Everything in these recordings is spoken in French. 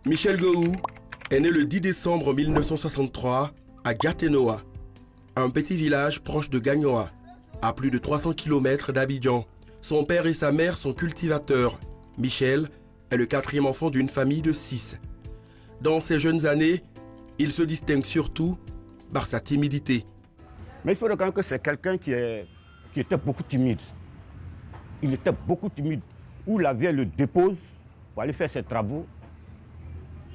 Michel Gou est né le 10 décembre 1963 à Gatenoa, un petit village proche de Gagnoa, à plus de 300 km d'Abidjan. Son père et sa mère sont cultivateurs. Michel est le quatrième enfant d'une famille de 6. Dans ses jeunes années, il se distingue surtout par sa timidité. Mais il faut reconnaître que c'est quelqu'un qui était beaucoup timide. Il était beaucoup timide. Où la vieille le dépose pour aller faire ses travaux,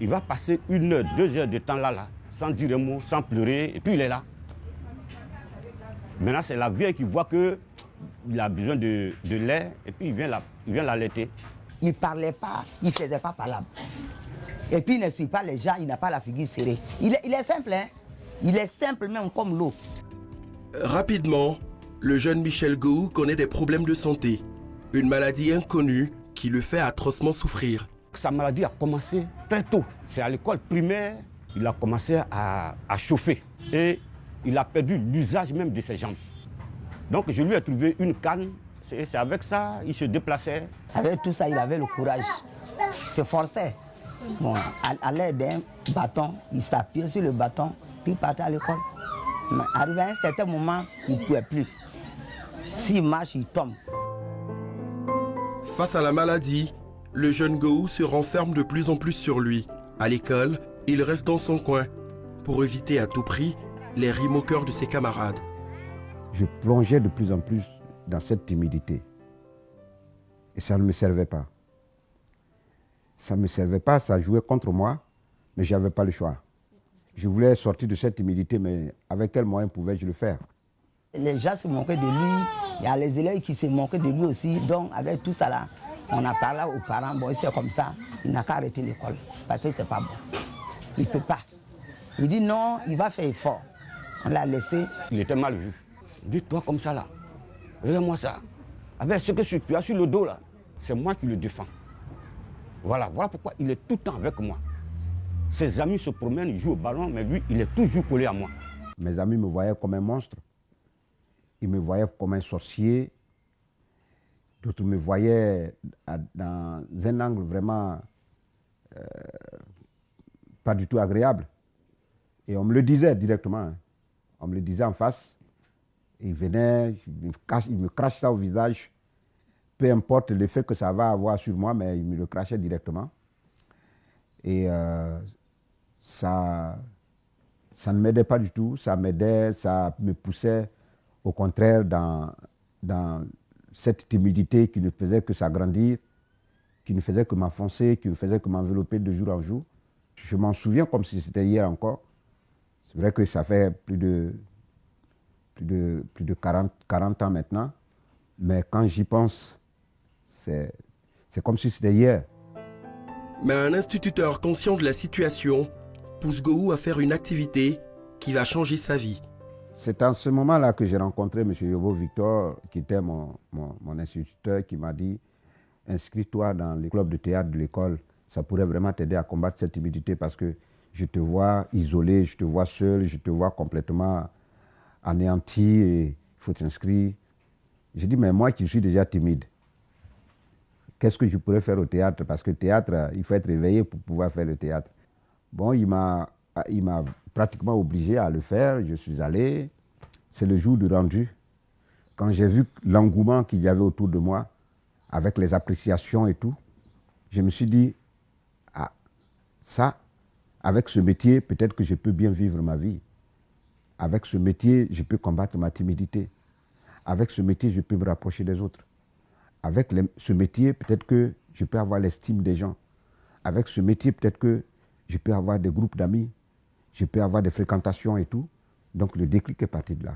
il va passer 1 heure, 2 heures de temps là, sans dire un mot, sans pleurer, et puis il est là. Maintenant, c'est la vieille qui voit qu'il a besoin de lait, et puis il vient l'allaiter. Il ne parlait pas, il ne faisait pas parlable. Et puis il ne suit pas les gens, il n'a pas la figure serrée. Il est simple, hein? Il est simple même comme l'eau. Rapidement, le jeune Michel Gou connaît des problèmes de santé. Une maladie inconnue qui le fait atrocement souffrir. Sa maladie a commencé très tôt. C'est à l'école primaire, il a commencé à chauffer. Et il a perdu l'usage même de ses jambes. Donc je lui ai trouvé une canne. C'est avec ça il se déplaçait. Avec tout ça, il avait le courage. Il se forçait. Bon, à l'aide d'un bâton, il s'appuyait sur le bâton, puis il partait à l'école. Mais arrivé à un certain moment, il ne pouvait plus. S'il marche, il tombe. Face à la maladie, le jeune Gou se renferme de plus en plus sur lui. À l'école, il reste dans son coin pour éviter à tout prix les rires moqueurs de ses camarades. Je plongeais de plus en plus dans cette timidité. Et ça ne me servait pas. Ça ne me servait pas, ça jouait contre moi, mais je n'avais pas le choix. Je voulais sortir de cette timidité, mais avec quel moyen pouvais-je le faire? Les gens se moquaient de lui, il y a les élèves qui se moquaient de lui aussi. Donc avec tout ça là, on a parlé aux parents, bon c'est comme ça, il n'a qu'à arrêter l'école, parce que c'est pas bon. Il ne peut pas. Il dit non, il va faire effort. On l'a laissé. Il était mal vu. Dis-toi comme ça là, regarde-moi ça. Avec ce que tu as sur le dos là, c'est moi qui le défends. Voilà pourquoi il est tout le temps avec moi. Ses amis se promènent, ils jouent au ballon, mais lui, il est toujours collé à moi. Mes amis me voyaient comme un monstre. Ils me voyaient comme un sorcier. D'autres me voyaient dans un angle vraiment pas du tout agréable. Et on me le disait directement. Hein. On me le disait en face. Ils venaient, ils me crachent ça au visage. Peu importe l'effet que ça va avoir sur moi, mais ils me le crachaient directement. Et ça ne m'aidait pas du tout. Ça m'aidait, ça me poussait au contraire dans cette timidité qui ne faisait que s'agrandir, qui ne faisait que m'enfoncer, qui ne faisait que m'envelopper de jour en jour. Je m'en souviens comme si c'était hier encore. C'est vrai que ça fait plus de 40 ans maintenant, mais quand j'y pense, c'est comme si c'était hier. Mais un instituteur conscient de la situation pousse Gou à faire une activité qui va changer sa vie. C'est en ce moment-là que j'ai rencontré M. Yobo Victor, qui était mon instituteur, qui m'a dit « Inscris-toi dans le club de théâtre de l'école, ça pourrait vraiment t'aider à combattre cette timidité parce que je te vois isolé, je te vois seul, je te vois complètement anéanti et il faut t'inscrire. » J'ai dit « Mais moi qui suis déjà timide, qu'est-ce que je pourrais faire au théâtre? Parce que le théâtre, il faut être éveillé pour pouvoir faire le théâtre. » Bon, il m'a pratiquement obligé à le faire. Je suis allé. C'est le jour du rendu. Quand j'ai vu l'engouement qu'il y avait autour de moi, avec les appréciations et tout, je me suis dit, ah, ça, avec ce métier, peut-être que je peux bien vivre ma vie. Avec ce métier, je peux combattre ma timidité. Avec ce métier, je peux me rapprocher des autres. Avec ce métier, peut-être que je peux avoir l'estime des gens. Avec ce métier, peut-être que je peux avoir des groupes d'amis. Je peux avoir des fréquentations et tout. Donc le déclic est parti de là.